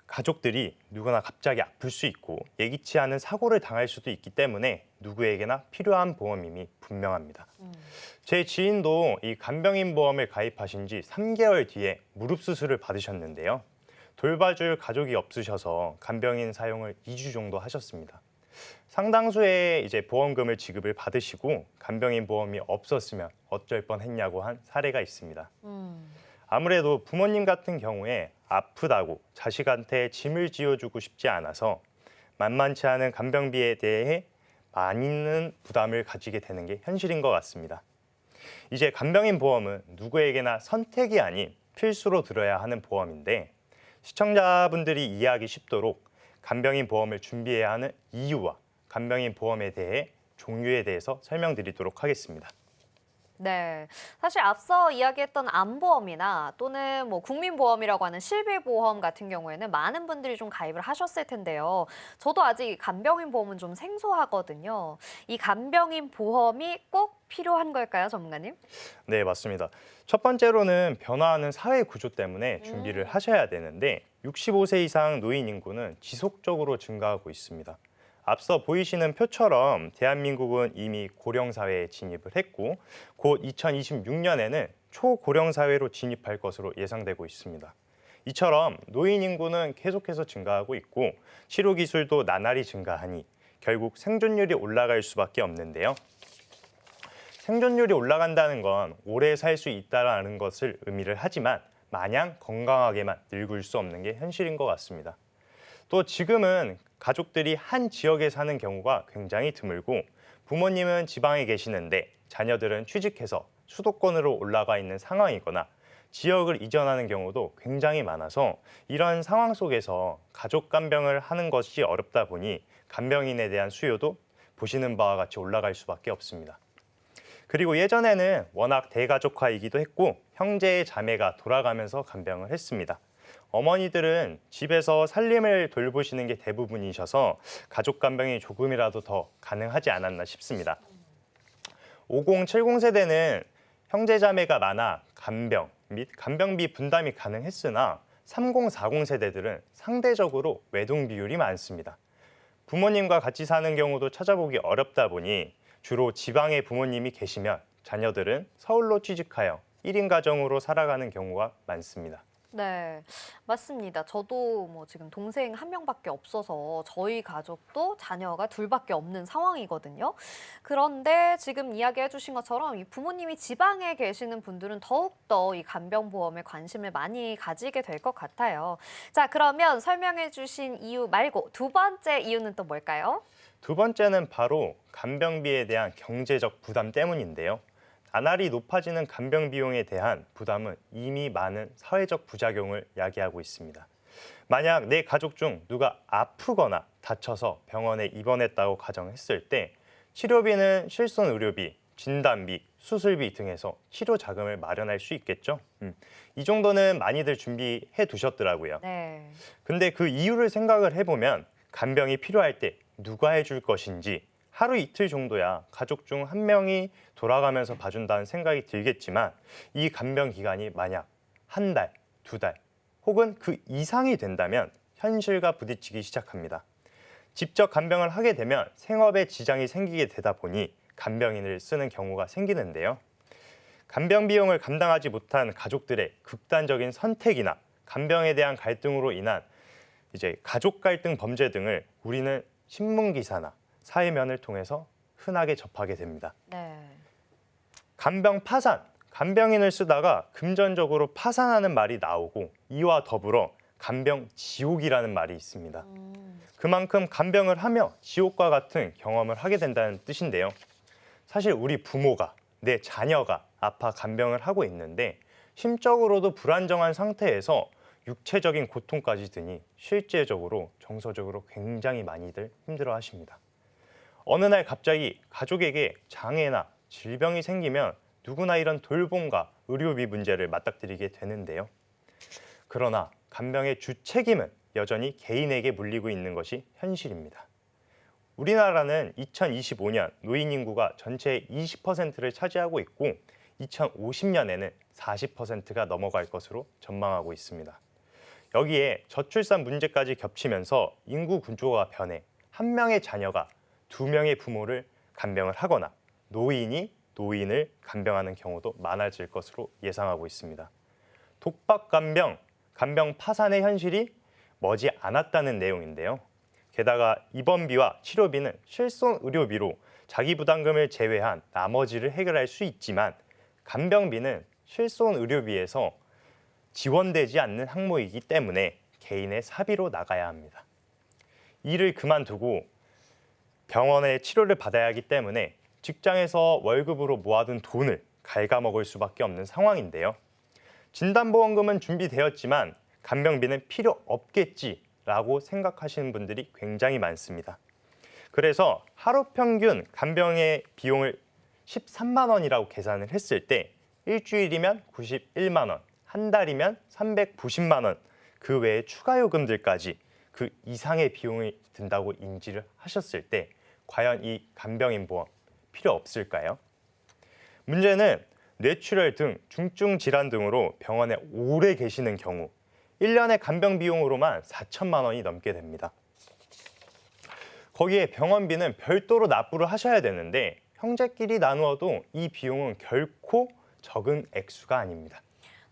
가족들이 누구나 갑자기 아플 수 있고 예기치 않은 사고를 당할 수도 있기 때문에 누구에게나 필요한 보험임이 분명합니다. 제 지인도 이 간병인 보험을 가입하신 지 3개월 뒤에 무릎 수술을 받으셨는데요. 돌봐줄 가족이 없으셔서 간병인 사용을 2주 정도 하셨습니다. 상당수의 이제 보험금을 지급을 받으시고 간병인 보험이 없었으면 어쩔 뻔했냐고 한 사례가 있습니다. 아무래도 부모님 같은 경우에 아프다고 자식한테 짐을 지어주고 싶지 않아서 만만치 않은 간병비에 대해 많은 부담을 가지게 되는 게 현실인 것 같습니다. 이제 간병인 보험은 누구에게나 선택이 아닌 필수로 들어야 하는 보험인데 시청자분들이 이해하기 쉽도록 간병인 보험을 준비해야 하는 이유와 간병인 보험에 대해 종류에 대해서 설명드리도록 하겠습니다. 네, 사실 앞서 이야기했던 암보험이나 또는 뭐 국민보험이라고 하는 실비보험 같은 경우에는 많은 분들이 좀 가입을 하셨을 텐데요. 저도 아직 간병인 보험은 좀 생소하거든요. 이 간병인 보험이 꼭 필요한 걸까요, 전문가님? 네, 맞습니다. 첫 번째로는 변화하는 사회 구조 때문에 준비를 하셔야 되는데 65세 이상 노인 인구는 지속적으로 증가하고 있습니다. 앞서 보이시는 표처럼 대한민국은 이미 고령사회에 진입을 했고 곧 2026년에는 초고령사회로 진입할 것으로 예상되고 있습니다. 이처럼 노인 인구는 계속해서 증가하고 있고 치료 기술도 나날이 증가하니 결국 생존율이 올라갈 수밖에 없는데요. 생존율이 올라간다는 건 오래 살 수 있다는 것을 의미를 하지만 마냥 건강하게만 늙을 수 없는 게 현실인 것 같습니다. 또 지금은 가족들이 한 지역에 사는 경우가 굉장히 드물고 부모님은 지방에 계시는데 자녀들은 취직해서 수도권으로 올라가 있는 상황이거나 지역을 이전하는 경우도 굉장히 많아서 이런 상황 속에서 가족 간병을 하는 것이 어렵다 보니 간병인에 대한 수요도 보시는 바와 같이 올라갈 수밖에 없습니다. 그리고 예전에는 워낙 대가족화이기도 했고 형제 자매가 돌아가면서 간병을 했습니다. 어머니들은 집에서 살림을 돌보시는 게 대부분이셔서 가족 간병이 조금이라도 더 가능하지 않았나 싶습니다. 50, 70 세대는 형제 자매가 많아 간병 및 간병비 분담이 가능했으나 30, 40 세대들은 상대적으로 외동 비율이 많습니다. 부모님과 같이 사는 경우도 찾아보기 어렵다 보니 주로 지방에 부모님이 계시면 자녀들은 서울로 취직하여 1인 가정으로 살아가는 경우가 많습니다. 네, 맞습니다. 저도 뭐 지금 동생 한 명밖에 없어서 저희 가족도 자녀가 둘밖에 없는 상황이거든요. 그런데 지금 이야기해 주신 것처럼 이 부모님이 지방에 계시는 분들은 더욱더 이 간병보험에 관심을 많이 가지게 될 것 같아요. 자, 그러면 설명해 주신 이유 말고 두 번째 이유는 또 뭘까요? 두 번째는 바로 간병비에 대한 경제적 부담 때문인데요. 나날이 높아지는 간병 비용에 대한 부담은 이미 많은 사회적 부작용을 야기하고 있습니다. 만약 내 가족 중 누가 아프거나 다쳐서 병원에 입원했다고 가정했을 때 치료비는 실손 의료비, 진단비, 수술비 등에서 치료 자금을 마련할 수 있겠죠. 이 정도는 많이들 준비해 두셨더라고요. 네. 근데 그 이유를 생각을 해보면 간병이 필요할 때 누가 해줄 것인지 하루 이틀 정도야 가족 중 한 명이 돌아가면서 봐준다는 생각이 들겠지만 이 간병 기간이 만약 한 달, 두 달 혹은 그 이상이 된다면 현실과 부딪히기 시작합니다. 직접 간병을 하게 되면 생업에 지장이 생기게 되다 보니 간병인을 쓰는 경우가 생기는데요. 간병 비용을 감당하지 못한 가족들의 극단적인 선택이나 간병에 대한 갈등으로 인한 가족 갈등 범죄 등을 우리는 신문 기사나 사회면을 통해서 흔하게 접하게 됩니다. 네. 간병 파산, 간병인을 쓰다가 금전적으로 파산하는 말이 나오고 이와 더불어 간병 지옥이라는 말이 있습니다. 그만큼 간병을 하며 지옥과 같은 경험을 하게 된다는 뜻인데요. 사실 우리 부모가, 내 자녀가 아파 간병을 하고 있는데 심적으로도 불안정한 상태에서 육체적인 고통까지 드니 실제적으로 정서적으로 굉장히 많이들 힘들어 하십니다. 어느 날 갑자기 가족에게 장애나 질병이 생기면 누구나 이런 돌봄과 의료비 문제를 맞닥뜨리게 되는데요. 그러나 간병의 주책임은 여전히 개인에게 물리고 있는 것이 현실입니다. 우리나라는 2025년 노인 인구가 전체의 20%를 차지하고 있고 2050년에는 40%가 넘어갈 것으로 전망하고 있습니다. 여기에 저출산 문제까지 겹치면서 인구 구조가 변해 한 명의 자녀가 두 명의 부모를 간병을 하거나 노인이 노인을 간병하는 경우도 많아질 것으로 예상하고 있습니다. 독박 간병, 간병 파산의 현실이 머지 않았다는 내용인데요. 게다가 입원비와 치료비는 실손 의료비로 자기 부담금을 제외한 나머지를 해결할 수 있지만 간병비는 실손 의료비에서 지원되지 않는 항목이기 때문에 개인의 사비로 나가야 합니다. 일을 그만두고 병원에 치료를 받아야 하기 때문에 직장에서 월급으로 모아둔 돈을 갉아먹을 수밖에 없는 상황인데요. 진단보험금은 준비되었지만 간병비는 필요 없겠지라고 생각하시는 분들이 굉장히 많습니다. 그래서 하루 평균 간병의 비용을 13만 원이라고 계산을 했을 때 일주일이면 91만 원, 한 달이면 390만 원, 그 외에 추가 요금들까지 그 이상의 비용이 든다고 인지를 하셨을 때 과연 이 간병인 보험 필요 없을까요? 문제는 뇌출혈 등 중증 질환 등으로 병원에 오래 계시는 경우 1년의 간병 비용으로만 4천만 원이 넘게 됩니다. 거기에 병원비는 별도로 납부를 하셔야 되는데 형제끼리 나누어도 이 비용은 결코 적은 액수가 아닙니다.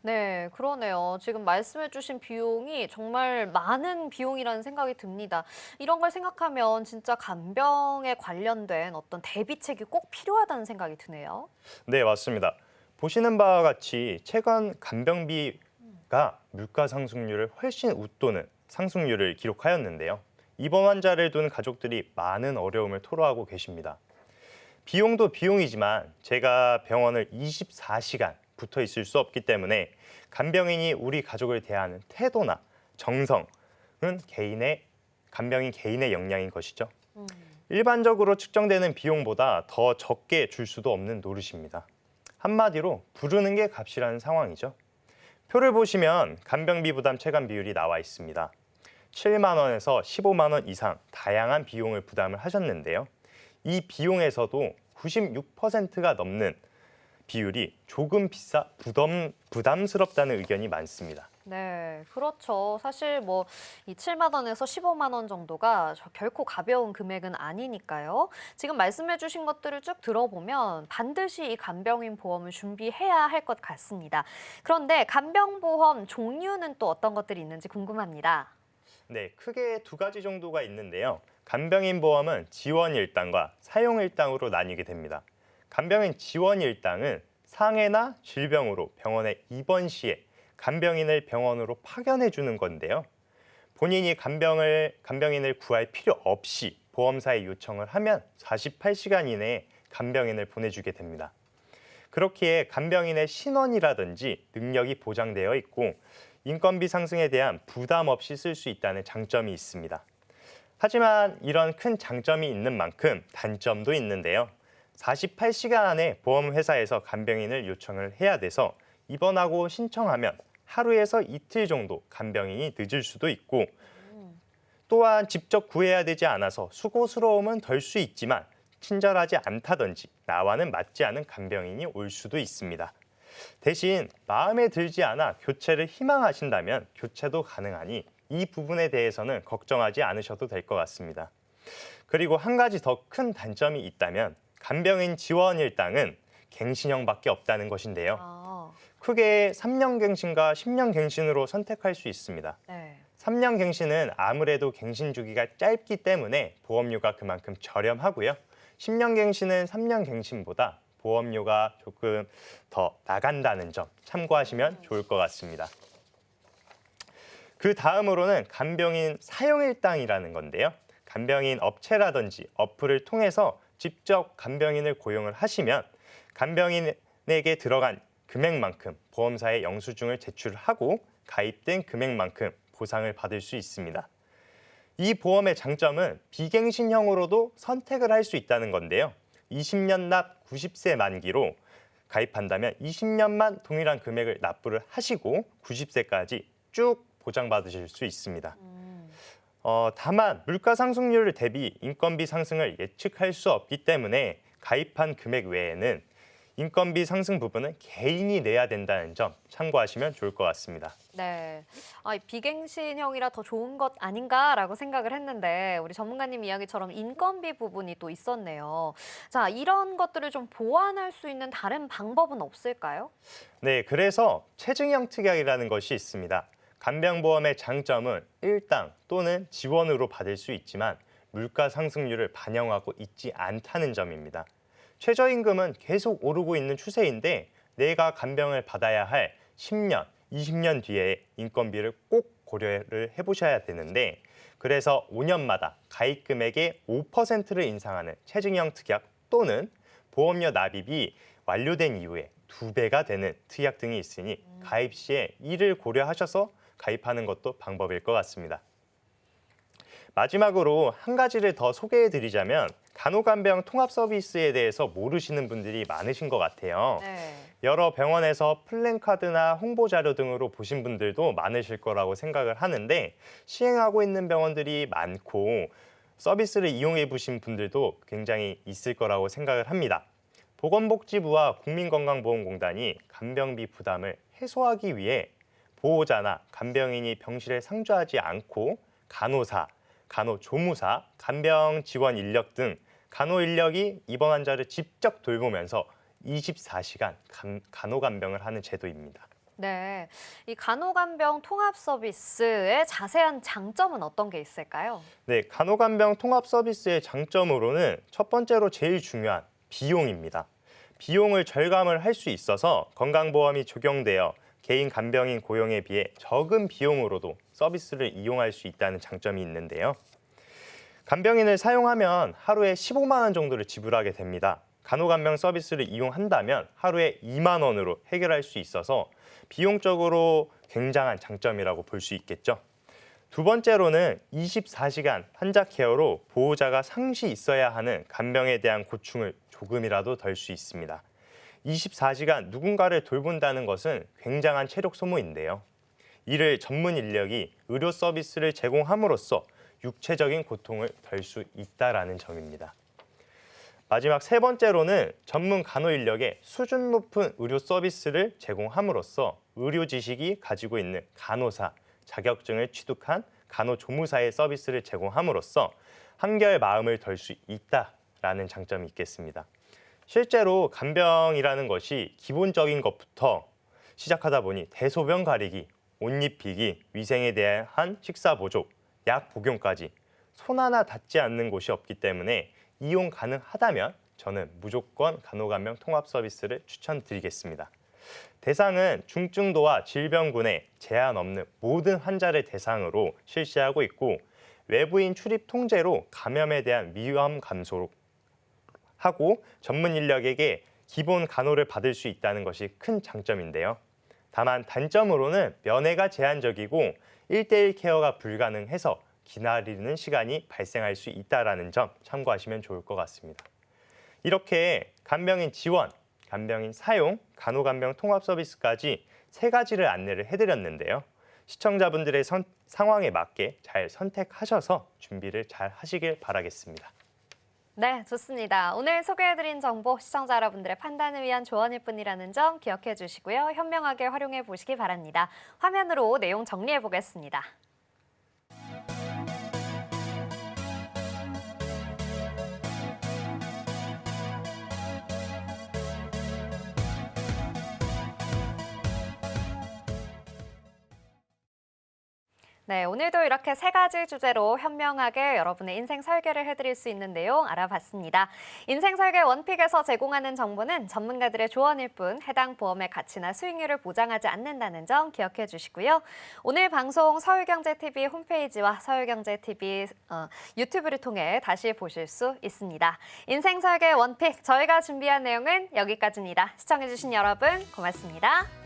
네, 그러네요. 지금 말씀해주신 비용이 정말 많은 비용이라는 생각이 듭니다. 이런 걸 생각하면 진짜 간병에 관련된 어떤 대비책이 꼭 필요하다는 생각이 드네요. 네, 맞습니다. 보시는 바와 같이 최근 간병비가 물가 상승률을 훨씬 웃도는 상승률을 기록하였는데요. 입원 환자를 둔 가족들이 많은 어려움을 토로하고 계십니다. 비용도 비용이지만 제가 병원을 24시간 붙어 있을 수 없기 때문에 간병인이 우리 가족을 대하는 태도나 정성은 간병인 개인의 역량인 것이죠. 일반적으로 측정되는 비용보다 더 적게 줄 수도 없는 노릇입니다. 한마디로 부르는 게 값이라는 상황이죠. 표를 보시면 간병비 부담 체감 비율이 나와 있습니다. 7만 원에서 15만 원 이상 다양한 비용을 부담을 하셨는데요. 이 비용에서도 96%가 넘는 비율이 조금 비싸 부담스럽다는 의견이 많습니다. 네, 그렇죠. 사실 뭐 이 7만 원에서 15만 원 정도가 결코 가벼운 금액은 아니니까요. 지금 말씀해 주신 것들을 쭉 들어보면 반드시 이 간병인 보험을 준비해야 할 것 같습니다. 그런데 간병보험 종류는 또 어떤 것들이 있는지 궁금합니다. 네, 크게 두 가지 정도가 있는데요. 간병인 보험은 지원 일당과 사용 일당으로 나뉘게 됩니다. 간병인 지원 일당은 상해나 질병으로 병원에 입원 시에 간병인을 병원으로 파견해 주는 건데요. 본인이 간병인을 구할 필요 없이 보험사에 요청을 하면 48시간 이내에 간병인을 보내주게 됩니다. 그렇기에 간병인의 신원이라든지 능력이 보장되어 있고 인건비 상승에 대한 부담 없이 쓸 수 있다는 장점이 있습니다. 하지만 이런 큰 장점이 있는 만큼 단점도 있는데요. 48시간 안에 보험회사에서 간병인을 요청을 해야 돼서 입원하고 신청하면 하루에서 이틀 정도 간병인이 늦을 수도 있고 또한 직접 구해야 되지 않아서 수고스러움은 덜 수 있지만 친절하지 않다든지 나와는 맞지 않은 간병인이 올 수도 있습니다. 대신 마음에 들지 않아 교체를 희망하신다면 교체도 가능하니 이 부분에 대해서는 걱정하지 않으셔도 될 것 같습니다. 그리고 한 가지 더 큰 단점이 있다면 간병인 지원 일당은 갱신형밖에 없다는 것인데요. 크게 3년 갱신과 10년 갱신으로 선택할 수 있습니다. 네. 3년 갱신은 아무래도 갱신 주기가 짧기 때문에 보험료가 그만큼 저렴하고요. 10년 갱신은 3년 갱신보다 보험료가 조금 더 나간다는 점 참고하시면 좋을 것 같습니다. 그 다음으로는 간병인 사용일당이라는 건데요. 간병인 업체라든지 어플을 통해서 직접 간병인을 고용을 하시면 간병인에게 들어간 금액만큼 보험사에 영수증을 제출하고 가입된 금액만큼 보상을 받을 수 있습니다. 이 보험의 장점은 비갱신형으로도 선택을 할 수 있다는 건데요. 20년 납 90세 만기로 가입한다면 20년만 동일한 금액을 납부를 하시고 90세까지 쭉 보장받으실 수 있습니다. 다만 물가 상승률 대비 인건비 상승을 예측할 수 없기 때문에 가입한 금액 외에는 인건비 상승 부분은 개인이 내야 된다는 점 참고하시면 좋을 것 같습니다. 네, 비갱신형이라 더 좋은 것 아닌가라고 생각을 했는데 우리 전문가님 이야기처럼 인건비 부분이 또 있었네요. 자, 이런 것들을 좀 보완할 수 있는 다른 방법은 없을까요? 네, 그래서 체증형 특약이라는 것이 있습니다. 간병보험의 장점은 일당 또는 지원으로 받을 수 있지만 물가 상승률을 반영하고 있지 않다는 점입니다. 최저임금은 계속 오르고 있는 추세인데 내가 간병을 받아야 할 10년, 20년 뒤에 인건비를 꼭 고려를 해보셔야 되는데 그래서 5년마다 가입 금액의 5%를 인상하는 체증형 특약 또는 보험료 납입이 완료된 이후에 2배가 되는 특약 등이 있으니 가입 시에 이를 고려하셔서 가입하는 것도 방법일 것 같습니다. 마지막으로 한 가지를 더 소개해드리자면 간호간병 통합 서비스에 대해서 모르시는 분들이 많으신 것 같아요. 네. 여러 병원에서 플랜카드나 홍보자료 등으로 보신 분들도 많으실 거라고 생각을 하는데 시행하고 있는 병원들이 많고 서비스를 이용해 보신 분들도 굉장히 있을 거라고 생각을 합니다. 보건복지부와 국민건강보험공단이 간병비 부담을 해소하기 위해 보호자나 간병인이 병실에 상주하지 않고 간호사, 간호조무사, 간병 지원 인력 등 간호 인력이 입원 환자를 직접 돌보면서 24시간 간호간병을 하는 제도입니다. 네, 이 간호간병 통합 서비스의 자세한 장점은 어떤 게 있을까요? 네, 간호간병 통합 서비스의 장점으로는 첫 번째로 제일 중요한 비용입니다. 비용을 절감을 할 수 있어서 건강보험이 적용되어 개인 간병인 고용에 비해 적은 비용으로도 서비스를 이용할 수 있다는 장점이 있는데요. 간병인을 사용하면 하루에 15만 원 정도를 지불하게 됩니다. 간호간병 서비스를 이용한다면 하루에 2만 원으로 해결할 수 있어서 비용적으로 굉장한 장점이라고 볼 수 있겠죠. 두 번째로는 24시간 환자 케어로 보호자가 상시 있어야 하는 간병에 대한 고충을 조금이라도 덜 수 있습니다. 24시간 누군가를 돌본다는 것은 굉장한 체력 소모인데요. 이를 전문 인력이 의료 서비스를 제공함으로써 육체적인 고통을 덜 수 있다라는 점입니다. 마지막 세 번째로는 전문 간호 인력의 수준 높은 의료 서비스를 제공함으로써 의료 지식이 가지고 있는 간호사, 자격증을 취득한 간호조무사의 서비스를 제공함으로써 한결 마음을 덜 수 있다라는 장점이 있겠습니다. 실제로 간병이라는 것이 기본적인 것부터 시작하다 보니 대소변 가리기, 옷 입히기, 위생에 대한 식사 보조, 약 복용까지 손 하나 닿지 않는 곳이 없기 때문에 이용 가능하다면 저는 무조건 간호간병 통합 서비스를 추천드리겠습니다. 대상은 중증도와 질병군에 제한 없는 모든 환자를 대상으로 실시하고 있고 외부인 출입 통제로 감염에 대한 위험 감소로 하고 전문 인력에게 기본 간호를 받을 수 있다는 것이 큰 장점인데요. 다만 단점으로는 면회가 제한적이고 1대1 케어가 불가능해서 기다리는 시간이 발생할 수 있다는 점 참고하시면 좋을 것 같습니다. 이렇게 간병인 지원, 간병인 사용, 간호간병 통합 서비스까지 세 가지를 안내를 해드렸는데요. 시청자분들의 상황에 맞게 잘 선택하셔서 준비를 잘 하시길 바라겠습니다. 네, 좋습니다. 오늘 소개해드린 정보 시청자 여러분들의 판단을 위한 조언일 뿐이라는 점 기억해 주시고요. 현명하게 활용해 보시기 바랍니다. 화면으로 내용 정리해 보겠습니다. 네, 오늘도 이렇게 세 가지 주제로 현명하게 여러분의 인생 설계를 해드릴 수 있는 내용 알아봤습니다. 인생 설계 원픽에서 제공하는 정보는 전문가들의 조언일 뿐 해당 보험의 가치나 수익률을 보장하지 않는다는 점 기억해 주시고요. 오늘 방송 서울경제TV 홈페이지와 서울경제TV 유튜브를 통해 다시 보실 수 있습니다. 인생 설계 원픽 저희가 준비한 내용은 여기까지입니다. 시청해주신 여러분 고맙습니다.